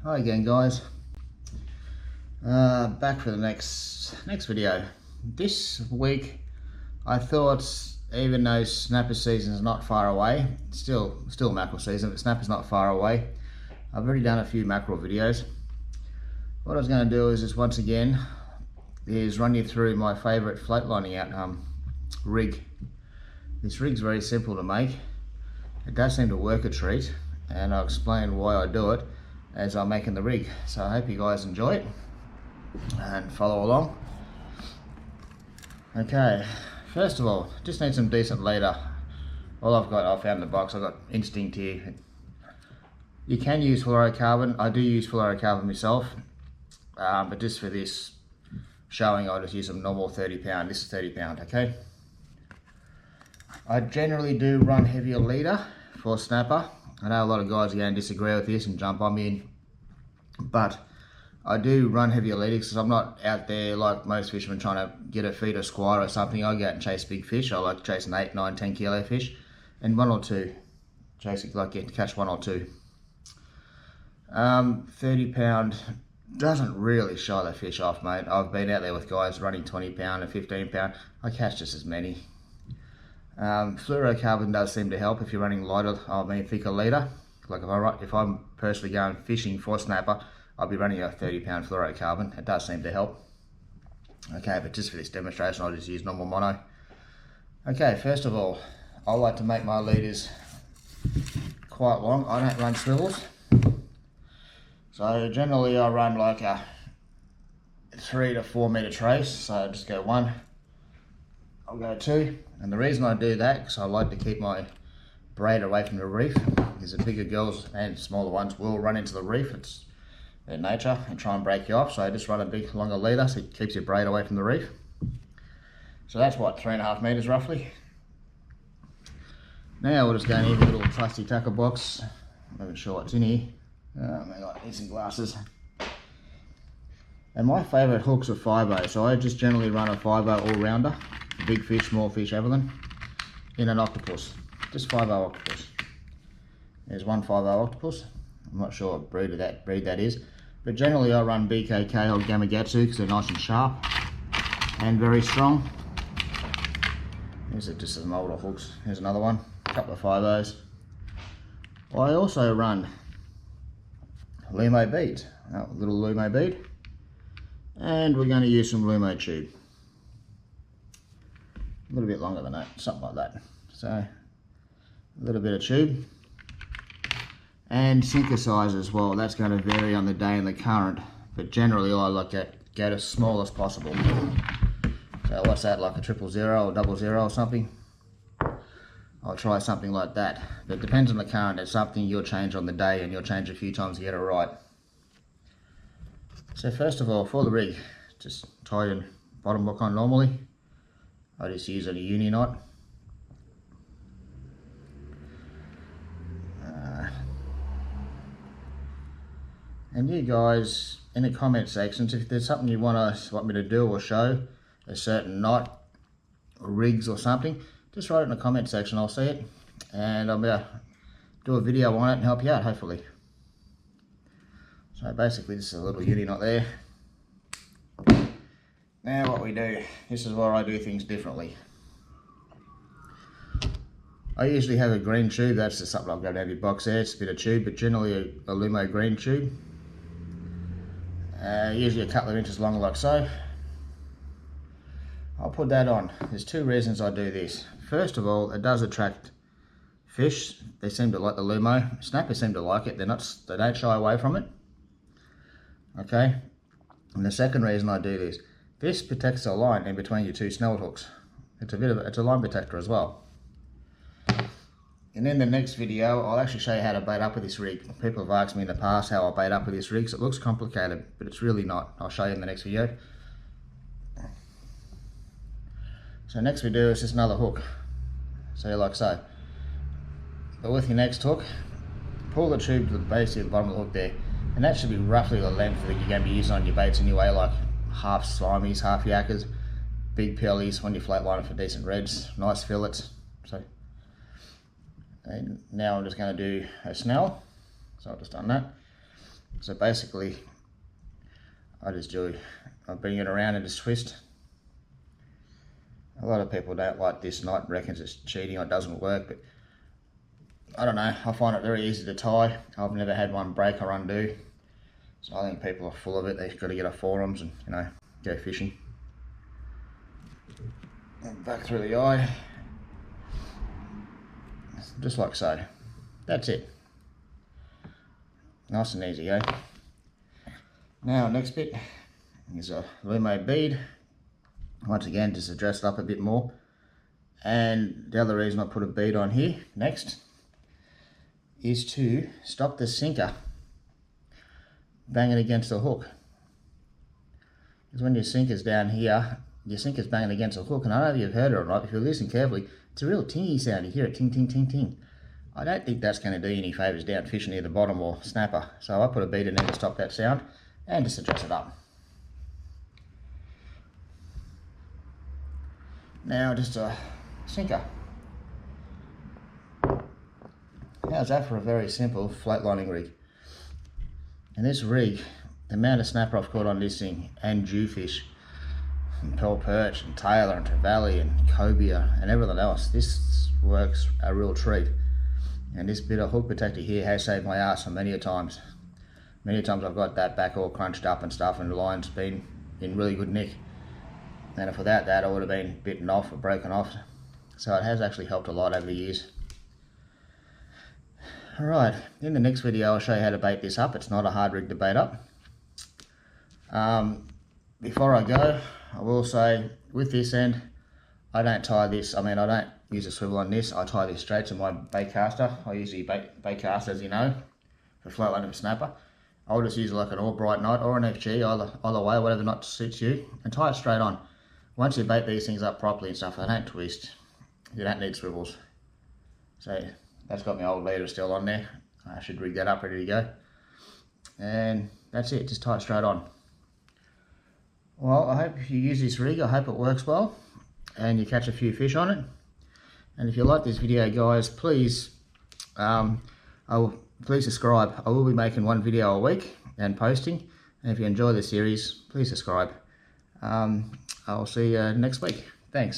Hi again, guys. Back for the next video. This week I thought, even though snapper season is not far away, still mackerel season, but snapper's not far away. I've already done a few mackerel videos. What I was going to do is just once again run you through my favourite float lining out rig. This rig's very simple to make. It does seem to work a treat, and I'll explain why I do it as I'm making the rig. So I hope you guys enjoy it and follow along. Okay, first of all, just need some decent leader. All I found in the box, I've got Instinct here. You can use fluorocarbon. I do use fluorocarbon myself, but just for this showing, I'll just use some normal 30 pound. This is 30 pound, okay? I generally do run heavier leader for snapper. I know a lot of guys are going to disagree with this and jump on me, but I do run heavier leader because I'm not out there like most fishermen trying to get a feed or squire or something. I go out and chase big fish. I like chasing 8, 9, 10 kilo fish, and 1 or 2. Chasing, like getting to catch 1 or 2. 30 pound doesn't really shy the fish off, mate. I've been out there with guys running 20 pound and 15 pound. I catch just as many. Fluorocarbon does seem to help if you're running lighter, thicker leader. Like if I'm personally going fishing for snapper, I'll be running a 30 pound fluorocarbon. It does seem to help. Okay, but just for this demonstration, I'll just use normal mono. Okay, first of all, I like to make my leaders quite long. I don't run swivels. So generally I run like a 3 to 4 meter trace. So I just go 1, I'll go 2. And the reason I do that, because I like to keep my braid away from the reef, because the bigger girls and smaller ones will run into the reef. It's their nature, and try and break you off. So I just run a big longer leader so it keeps your braid away from the reef. So that's what, 3.5 meters roughly. Now we'll just go in here with a little trusty tackle box. I'm not even sure what's in here. Hang on, need some glasses. And my favourite hooks are 5/0, so I just generally run a 5/0 all-rounder. Big fish, small fish, everything, in an octopus. Just 5/0 octopus. There's one 5/0 octopus. I'm not sure what breed that is, but generally I run BKK or Gamakatsu because they're nice and sharp and very strong. These are just some older hooks. Here's another one, a couple of 5/0s. I also run Lumo beads, a little Lumo bead, and we're going to use some Lumo tube. A little bit longer than that, something like that. So a little bit of tube, and sinker size as well. That's going to vary on the day and the current, but generally I like to get as small as possible. So what's that, like a 000 or 00 or something? I'll try something like that, but it depends on the current. It's something you'll change on the day, and you'll change a few times to get it right. So first of all, for the rig, just tie your bottom hook on normally. I just use a uni knot. And you guys, in the comment sections, if there's something you want me to do or show, a certain knot, or rigs or something, just write it in the comment section. I'll see it, and I'll do a video on it and help you out, hopefully. So basically, this is a little uni knot there. Now what we do, this is where I do things differently. I usually have a green tube. That's just something I've got out of your box there. It's a bit of tube, but generally a Lumo green tube. Usually a couple of inches long, like so. I'll put that on. There's 2 reasons I do this. First of all, it does attract fish. They seem to like the Lumo. Snappers seem to like it. They don't shy away from it. Okay. And the second reason I do this protects the line in between your 2 snell hooks. It's a line protector as well. And in the next video, I'll actually show you how to bait up with this rig. People have asked me in the past how I bait up with this rig, so it looks complicated, but it's really not. I'll show you in the next video. So next we do is just another hook. So like so. But with your next hook, pull the tube to the base of the bottom of the hook there, and that should be roughly the length that you're going to be using on your baits anyway, like half slimies, half yakkers, big pellies when you float line for decent reds, nice fillets. So, and now I'm just going to do a snell. So I've just done that. So basically, I bring it around and just twist. A lot of people don't like this knot, reckons it's cheating or it doesn't work, but I don't know, I find it very easy to tie. I've never had one break or undo. So I think people are full of it. They've got to get off forums and, you know, go fishing. And back through the eye. Just like so. That's it. Nice and easy, eh? Now, next bit is a limo bead. Once again, just to dress it up a bit more. And the other reason I put a bead on here next is to stop the sinker banging against the hook. Because when your sinker's down here, your sinker's banging against the hook, and I don't know if you've heard it or not, if you listen carefully, it's a real tingy sound. You hear it ting, ting, ting, ting. I don't think that's going to do you any favours down fishing near the bottom or snapper. So I put a bead in there to stop that sound and just to dress it up. Now just a sinker. How's that for a very simple float lining rig? And this rig, the amount of snapper I've caught on this thing, and jewfish, and pearl perch, and tailor, and trevally, and cobia, and everything else, this works a real treat. And this bit of hook protector here has saved my ass on many a times. Many times I've got that back all crunched up and stuff, and the line's been in really good nick. And if without that, I would have been bitten off or broken off. So it has actually helped a lot over the years. Alright, in the next video I'll show you how to bait this up. It's not a hard rig to bait up. Before I go, I will say with this end, I don't tie this, I don't use a swivel on this. I tie this straight to my bait caster. I usually bait cast, as you know, for float line of a snapper. I'll just use like an Albright knot or an FG, either way, whatever knot suits you, and tie it straight on. Once you bait these things up properly and stuff, they don't twist. You don't need swivels. So that's got my old leader still on there. I should rig that up, ready to go. And that's it, just tie it straight on. Well, I hope you use this rig. I hope it works well and you catch a few fish on it. And if you like this video, guys, please please subscribe. I will be making one video a week and posting. And if you enjoy the series, please subscribe. I'll see you next week. Thanks.